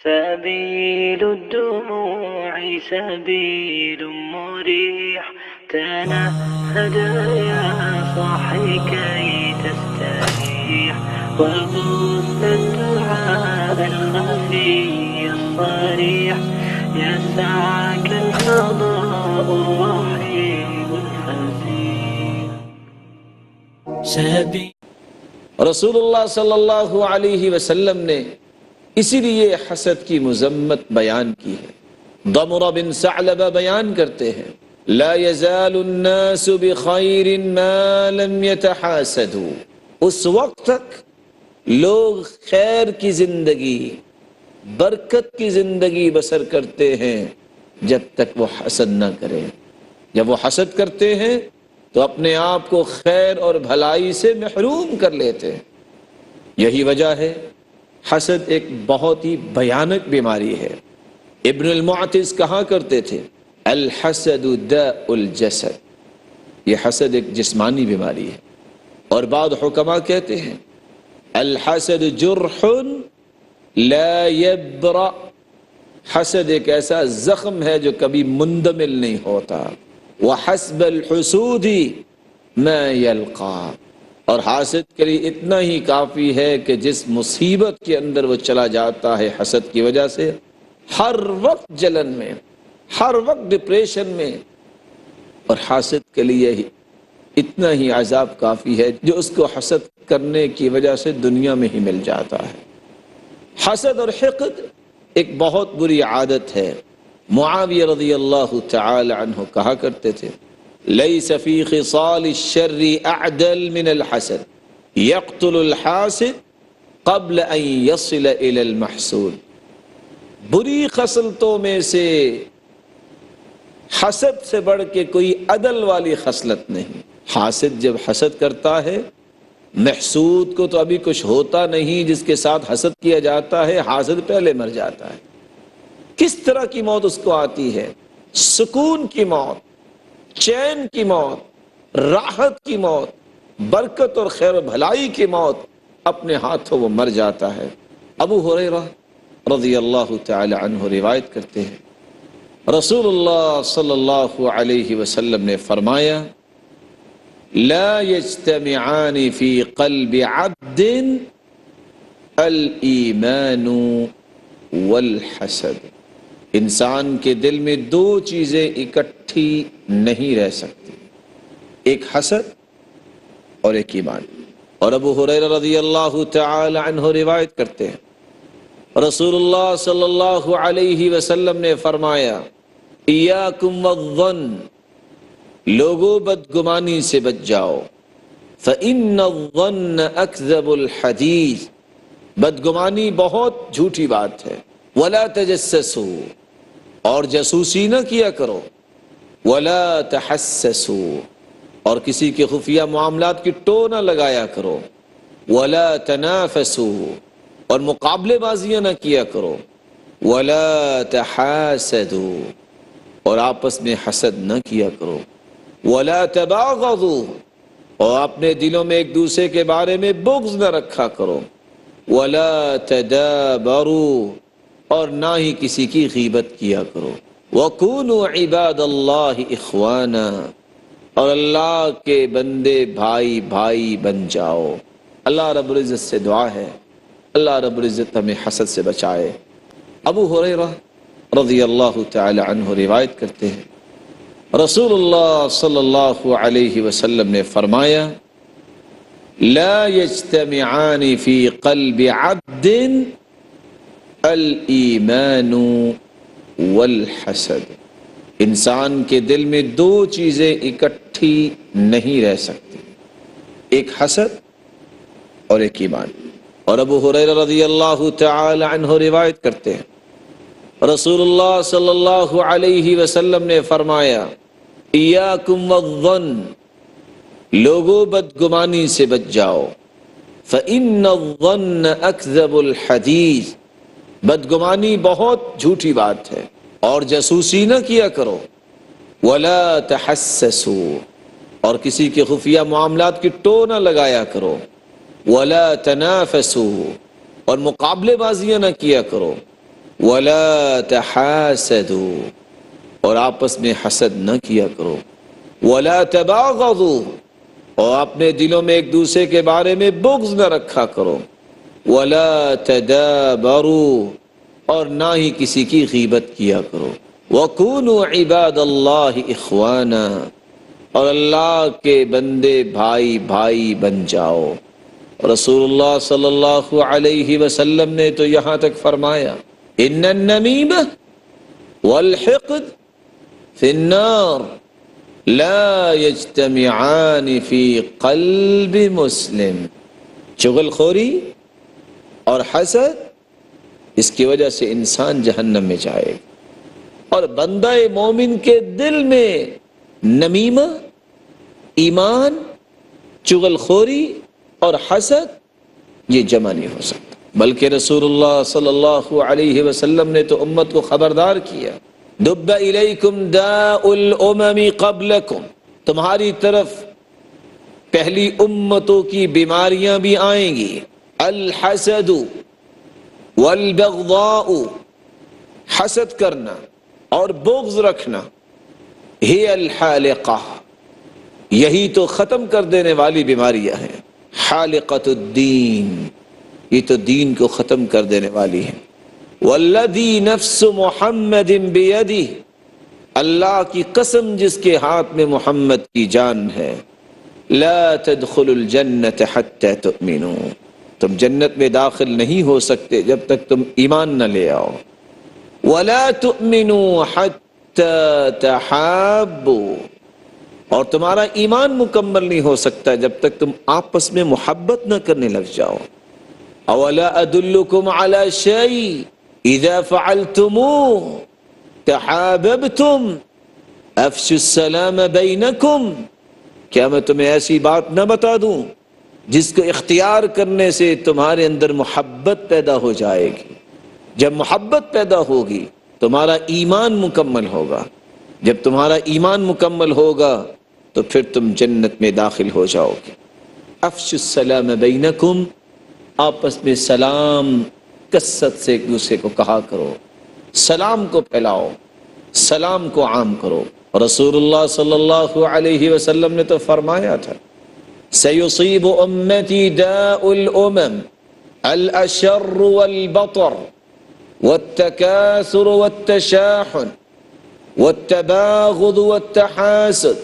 سبيل الدموع سبيل مريح تنهد يا صاحي كي تستريح وبث الدعاء الخفي الصريح يسعك الفضاء الرحيم الفسيح. رسول اللہ صلی اللہ علیہ وسلم نے اسی لیے حسد کی مذمت بیان کی ہے. ضمر بن ثعلبہ بیان کرتے ہیں لا يزال الناس بخیر ما لم يتحاسدوا. اس وقت تک لوگ خیر کی زندگی، برکت کی زندگی بسر کرتے ہیں جب تک وہ حسد نہ کریں. جب وہ حسد کرتے ہیں تو اپنے آپ کو خیر اور بھلائی سے محروم کر لیتے ہیں. یہی وجہ ہے حسد ایک بہت ہی بھیانک بیماری ہے. ابن المعتز کہا کرتے تھے الحسد داء الجسد. یہ حسد ایک جسمانی بیماری ہے. اور بعض حکماء کہتے ہیں الحسد جرح لا يبرأ. حسد ایک ایسا زخم ہے جو کبھی مندمل نہیں ہوتا. وحسب الحسود ما يلقى. اور حاسد کے لیے اتنا ہی کافی ہے کہ جس مصیبت کے اندر وہ چلا جاتا ہے حسد کی وجہ سے، ہر وقت جلن میں، ہر وقت ڈپریشن میں، اور حاسد کے لیے اتنا ہی عذاب کافی ہے جو اس کو حسد کرنے کی وجہ سے دنیا میں ہی مل جاتا ہے. حسد اور حقد ایک بہت بری عادت ہے. معاویہ رضی اللہ تعالی عنہ کہا کرتے تھے لیس فی خصال الشر اعدل من الحسد یقتل الحاسد قبل ان یصل الى المحسود. بری خصلتوں میں سے حسد سے بڑھ کے کوئی عدل والی خصلت نہیں. حاسد جب حسد کرتا ہے، محسود کو تو ابھی کچھ ہوتا نہیں، جس کے ساتھ حسد کیا جاتا ہے حاسد پہلے مر جاتا ہے. کس طرح کی موت اس کو آتی ہے؟ سکون کی موت، چین کی موت، راحت کی موت، برکت اور خیر و بھلائی کی موت اپنے ہاتھوں وہ مر جاتا ہے. ابو ہریرہ رضی اللہ تعالی عنہ روایت کرتے ہیں رسول اللہ صلی اللہ علیہ وسلم نے فرمایا لا يجتمعان في قلب عبد الایمان والحسد. انسان کے دل میں دو چیزیں اکٹھی نہیں رہ سکتی، ایک حسد اور ایک ایمان. اور ابو ہریرہ رضی اللہ تعالی عنہ روایت کرتے ہیں رسول اللہ صلی اللہ علیہ وسلم نے فرمایا ایاکم والظن. لوگوں بدگمانی سے بچ جاؤ. فإن الظن اکذب الحدیث. بدگمانی بہت جھوٹی بات ہے. ولا تجسسوا. اور جاسوسی نہ کیا کرو. ولا تحسسوا. اور کسی کے خفیہ معاملات کی ٹو نہ لگایا کرو. ولا تنافسوا. اور مقابلے بازیاں نہ کیا کرو. ولا تحاسدوا. اور آپس میں حسد نہ کیا کرو. ولا تباغضوا. اور اپنے دلوں میں ایک دوسرے کے بارے میں بغض نہ رکھا کرو. ولا تدابروا. اور نہ ہی کسی کی غیبت کیا کرو. وَكُونُوا عِبَادَ اللَّهِ إِخْوَانًا. اور اللہ کے بندے بھائی بھائی بن جاؤ. اللہ رب العزت سے دعا ہے اللہ رب العزت ہمیں حسد سے بچائے. ابو ہریرہ رضی اللہ تعالی عنہ روایت کرتے ہیں رسول اللہ صلی اللہ علیہ وسلم نے فرمایا لا يجتمعان في قلب عبد الایمان والحسد. انسان کے دل میں دو چیزیں اکٹھی نہیں رہ سکتی، ایک حسد اور ایک ایمان. اور ابو ہریرہ رضی اللہ تعالی عنہ روایت کرتے ہیں رسول اللہ صلی اللہ علیہ وسلم نے فرمایا ایاکم والظن. لوگوں بدگمانی سے بچ جاؤ. فإن الظن اکذب الحدیث. بدگمانی بہت جھوٹی بات ہے. اور جاسوسی نہ کیا کرو. ولا تحسسوا. اور کسی کے خفیہ معاملات کی ٹو نہ لگایا کرو. ولا تنافسوا. اور مقابلے بازیاں نہ کیا کرو. ولا تحاسدوا، اور آپس میں حسد نہ کیا کرو، ولا تباغضوا، اور اپنے دلوں میں ایک دوسرے کے بارے میں بغض نہ رکھا کرو، ولا تدابروا، اور نہ ہی کسی کی غیبت کیا کرو، وَكُونُوا عِبَادَ اللَّهِ إِخْوَانًا، اور اللہ کے بندے بھائی بھائی بن جاؤ۔ رسول اللہ صلی اللہ علیہ وسلم نے تو یہاں تک فرمایا ان النمیمہ والحقد فی النار لا یجتمعان فی قلب مسلم، چغل خوری اور حسد، اس کی وجہ سے انسان جہنم میں جائے گا، اور بندہ مومن کے دل میں نمیمہ، ایمان، چغل خوری اور حسد یہ جمع نہیں ہو سکتا۔ بلکہ رسول اللہ صلی اللہ علیہ وسلم نے تو امت کو خبردار کیا، دب الیکم داء الامم قبلکم، تمہاری طرف پہلی امتوں کی بیماریاں بھی آئیں گی، الحسد والبغضاء، حسد کرنا اور بغض رکھنا، ہی الحالقہ، یہی تو ختم کر دینے والی بیماریاں ہیں، حالقۃ الدین، یہ تو دین کو ختم کر دینے والی ہے۔ والذی نفس محمد بیدہ، اللہ کی قسم جس کے ہاتھ میں محمد کی جان ہے، لا تدخلوا الجنت حتی تؤمنوا، تم جنت میں داخل نہیں ہو سکتے جب تک تم ایمان نہ لے آؤ، ولا تؤمنوا حتی تحابوا، اور تمہارا ایمان مکمل نہیں ہو سکتا جب تک تم آپس میں محبت نہ کرنے لگ جاؤ۔ اولا ادلکم علی شیء اذا فعلتموه تحاببتم افشوا السلام بینکم، کیا میں تمہیں ایسی بات نہ بتا دوں جس کو اختیار کرنے سے تمہارے اندر محبت پیدا ہو جائے گی؟ جب محبت پیدا ہوگی تمہارا ایمان مکمل ہوگا، جب تمہارا ایمان مکمل ہوگا تو پھر تم جنت میں داخل ہو جاؤ گے۔ افشوا السلام بینکم، آپس میں سلام کثرت سے ایک دوسرے کو کہا کرو، سلام کو پھیلاؤ، سلام کو عام کرو۔ رسول اللہ صلی اللہ علیہ وسلم نے تو فرمایا تھا سیصیب امتی داء الامم الاشر والبطر والتکاثر والتشاحن والتباغض والتحاسد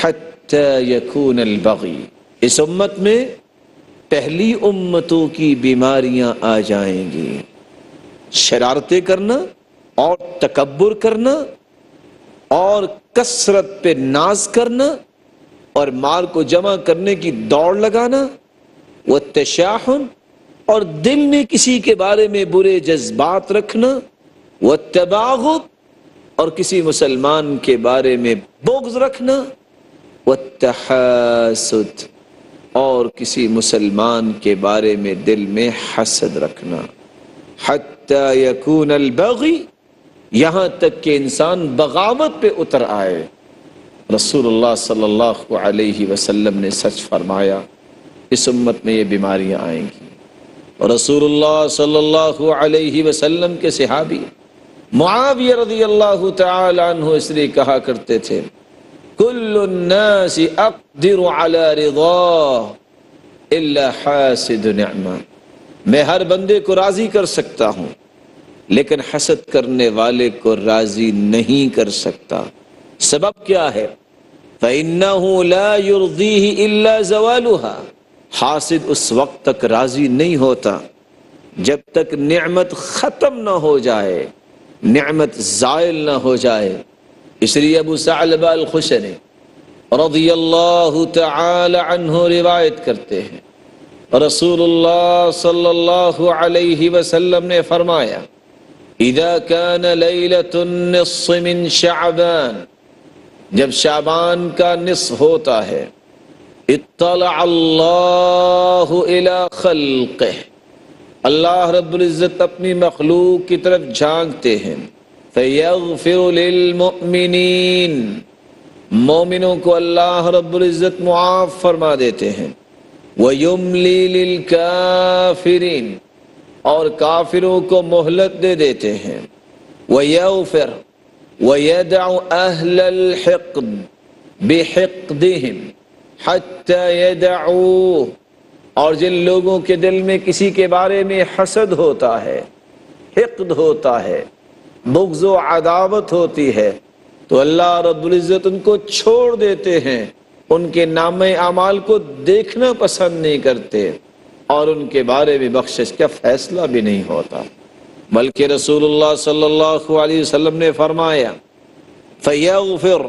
حتی یکون البغی، اس امت میں پہلی امتوں کی بیماریاں آ جائیں گی، شرارتیں کرنا اور تکبر کرنا اور کثرت پہ ناز کرنا اور مال کو جمع کرنے کی دوڑ لگانا، والتشاحن، اور دل میں کسی کے بارے میں برے جذبات رکھنا، والتباغض، اور کسی مسلمان کے بارے میں بغض رکھنا، والتحاسد، اور کسی مسلمان کے بارے میں دل میں حسد رکھنا، حتی یکون البغی، یہاں تک کہ انسان بغاوت پہ اتر آئے۔ رسول اللہ صلی اللہ علیہ وسلم نے سچ فرمایا، اس امت میں یہ بیماریاں آئیں گی۔ اور رسول اللہ صلی اللہ علیہ وسلم کے صحابی معاویہ رضی اللہ تعالی عنہ اس لیے کہا کرتے تھے کل الناس اقدر علی رضا الا حاسد نعمہ، میں ہر بندے کو راضی کر سکتا ہوں لیکن حسد کرنے والے کو راضی نہیں کر سکتا۔ سبب کیا ہے؟ فإنه لا يرضيه إلا زوالها، حاسد اس وقت تک راضی نہیں ہوتا جب تک نعمت ختم نہ ہو جائے، نعمت زائل نہ ہو جائے۔ اس لیے ابو ثعلبہ الخشنی رضی اللہ تعالی عنہ روایت کرتے ہیں رسول اللہ صلی اللہ علیہ وسلم نے فرمایا اذا كان ليلة النصف من شعبان، جب شعبان کا نصف ہوتا ہے، اطلع اللہ الى خلقہ، اللہ رب العزت اپنی مخلوق کی طرف جھانکتے ہیں، فیغفر للمؤمنین، مومنوں کو اللہ رب العزت معاف فرما دیتے ہیں، ویملی للکافرین، اور کافروں کو مہلت دے دیتے ہیں. وَيَغْفِرْ وَيَدَعُ أَهْلَ الْحِقْدِ بِحِقْدِهِمْ حَتَّى يَدَعُوهُ. اور جن لوگوں کے دل میں کسی کے بارے میں حسد ہوتا ہے، حقد ہوتا ہے، بغض و عداوت ہوتی ہے، تو اللہ رب العزت ان کو چھوڑ دیتے ہیں، ان کے نامہ اعمال کو دیکھنا پسند نہیں کرتے، اور ان کے بارے میں بخشش کا فیصلہ بھی نہیں ہوتا. بلکہ رسول اللہ صلی اللہ علیہ وسلم نے فرمایا فَيَغْفِرْ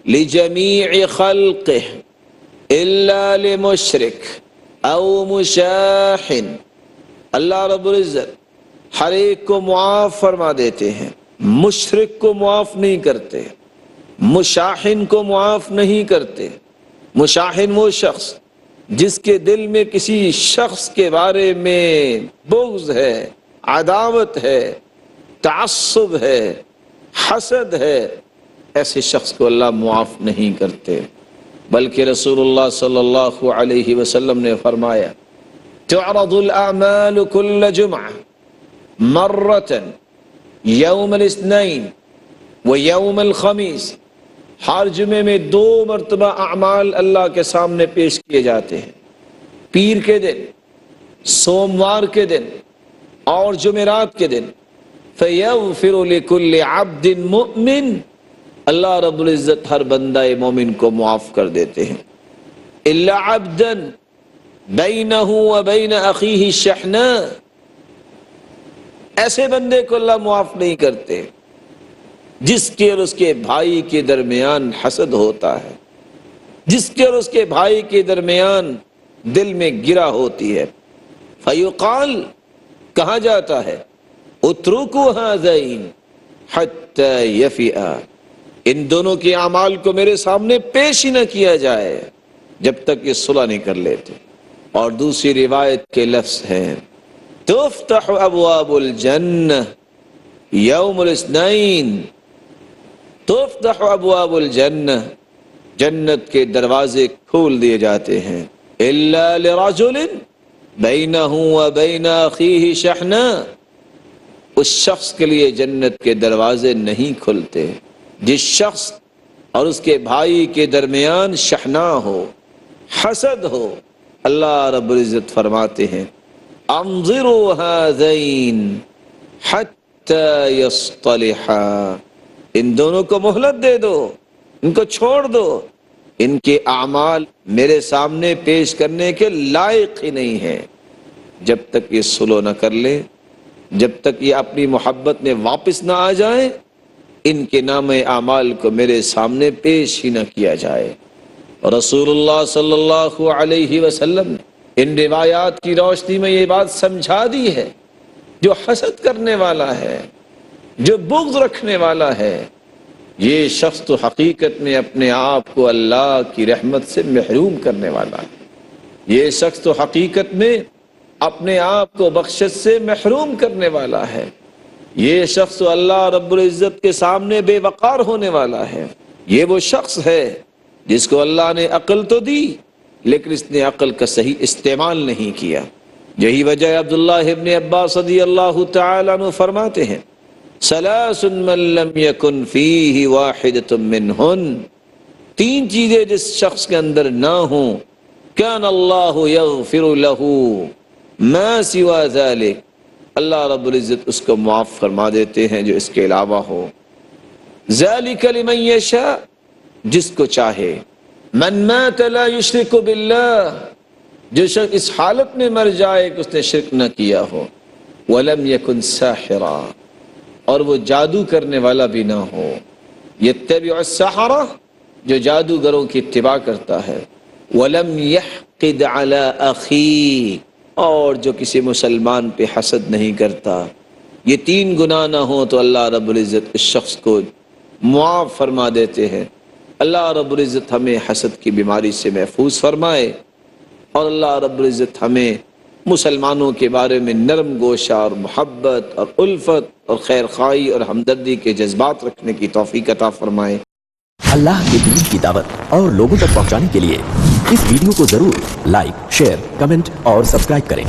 لِجَمِيعِ خَلْقِهِ إِلَّا لِمُشْرِكٍ أَوْ مُشَاحٍ. اللہ رب العزت ہر ایک کو معاف فرما دیتے ہیں، مشرک کو معاف نہیں کرتے، مشاحن کو معاف نہیں کرتے. مشاحن وہ شخص جس کے دل میں کسی شخص کے بارے میں بغض ہے، عداوت ہے، تعصب ہے، حسد ہے، ایسے شخص کو اللہ معاف نہیں کرتے. بلکہ رسول اللہ صلی اللہ علیہ وسلم نے فرمایا تعرض الاعمال كل جمعہ مرة یوم الاثنین و یوم الخمیس. ہر جمعے میں 2 مرتبہ اعمال اللہ کے سامنے پیش کیے جاتے ہیں، پیر کے دن، سوموار کے دن اور جمعرات کے دن. فَيَغْفِرُ لِكُلِّ عَبْدٍ مُؤْمِنٍ. اللہ رب العزت ہر بندہ مومن کو معاف کر دیتے ہیں. إِلَّا عَبْدًا بَيْنَهُ وَبَيْنَ أَخِيهِ شَحْنَاءٌ. ایسے بندے کو اللہ معاف نہیں کرتے جس کے اور اس کے بھائی کے درمیان حسد ہوتا ہے، جس کے اور اس کے بھائی کے درمیان دل میں گرہ ہوتی ہے. فیقال، کہا جاتا ہے اترکوا ہذین حتی یفیئا. ان دونوں کے اعمال کو میرے سامنے پیش ہی نہ کیا جائے جب تک یہ صلح نہیں کر لیتے. اور دوسری روایت کے لفظ ہیں تفتح ابواب الجنہ یوم الاثنین. تفتح ابواب الجنہ، جنت کے دروازے کھول دیے جاتے ہیں. الا لرجل بینہ وبین اخیہ شحناء. اس شخص کے لیے جنت کے دروازے نہیں کھلتے جس شخص اور اس کے بھائی کے درمیان شحناء ہو، حسد ہو. اللہ رب العزت فرماتے ہیں انظروا ہذین حتی یصطلحا. ان دونوں کو مہلت دے دو، ان کو چھوڑ دو، ان کے اعمال میرے سامنے پیش کرنے کے لائق ہی نہیں ہیں. جب تک یہ صلح نہ کر لیں، جب تک یہ اپنی محبت میں واپس نہ آ جائیں، ان کے نام اعمال کو میرے سامنے پیش ہی نہ کیا جائے. رسول اللہ صلی اللہ علیہ وسلم نے ان روایات کی روشنی میں یہ بات سمجھا دی ہے، جو حسد کرنے والا ہے، جو بغض رکھنے والا ہے، یہ شخص تو حقیقت میں اپنے آپ کو اللہ کی رحمت سے محروم کرنے والا ہے. یہ شخص تو حقیقت میں اپنے آپ کو بخشش سے محروم کرنے والا ہے. یہ شخص تو اللہ رب العزت کے سامنے بے وقار ہونے والا ہے. یہ وہ شخص ہے جس کو اللہ نے عقل تو دی لیکن اس نے عقل کا صحیح استعمال نہیں کیا. یہی وجہ عبداللہ ابن عباس رضی اللہ تعالیٰ عنہ فرماتے ہیں ثلاث من لم يكن فيه واحدة منهن. 3 چیزیں جس شخص کے اندر نہ ہوں كان اللہ يغفر له ما سوى ذلك. اللہ رب العزت اس کو معاف فرما دیتے ہیں جو اس کے علاوہ ہو. ذلك لمن يشاء، جس کو چاہے. من مات لا يشرك بالله، جو شخص اس حالت میں مر جائے کہ اس نے شرک نہ کیا ہو. ولم يكن ساحرا، اور وہ جادو کرنے والا بھی نہ ہو. یتبع السحرہ، جو جادوگروں کی اتباع کرتا ہے. ولم يحقد على اخیہ، اور جو کسی مسلمان پہ حسد نہیں کرتا. یہ 3 گناہ نہ ہوں تو اللہ رب العزت اس شخص کو معاف فرما دیتے ہیں. اللہ رب العزت ہمیں حسد کی بیماری سے محفوظ فرمائے، اور اللہ رب العزت ہمیں مسلمانوں کے بارے میں نرم گوشہ اور محبت اور الفت اور خیر خواہی اور ہمدردی کے جذبات رکھنے کی توفیق عطا فرمائے. اللہ کے دین کی دعوت اور لوگوں تک پہنچانے کے لیے اس ویڈیو کو ضرور لائک، شیئر، کمنٹ اور سبسکرائب کریں.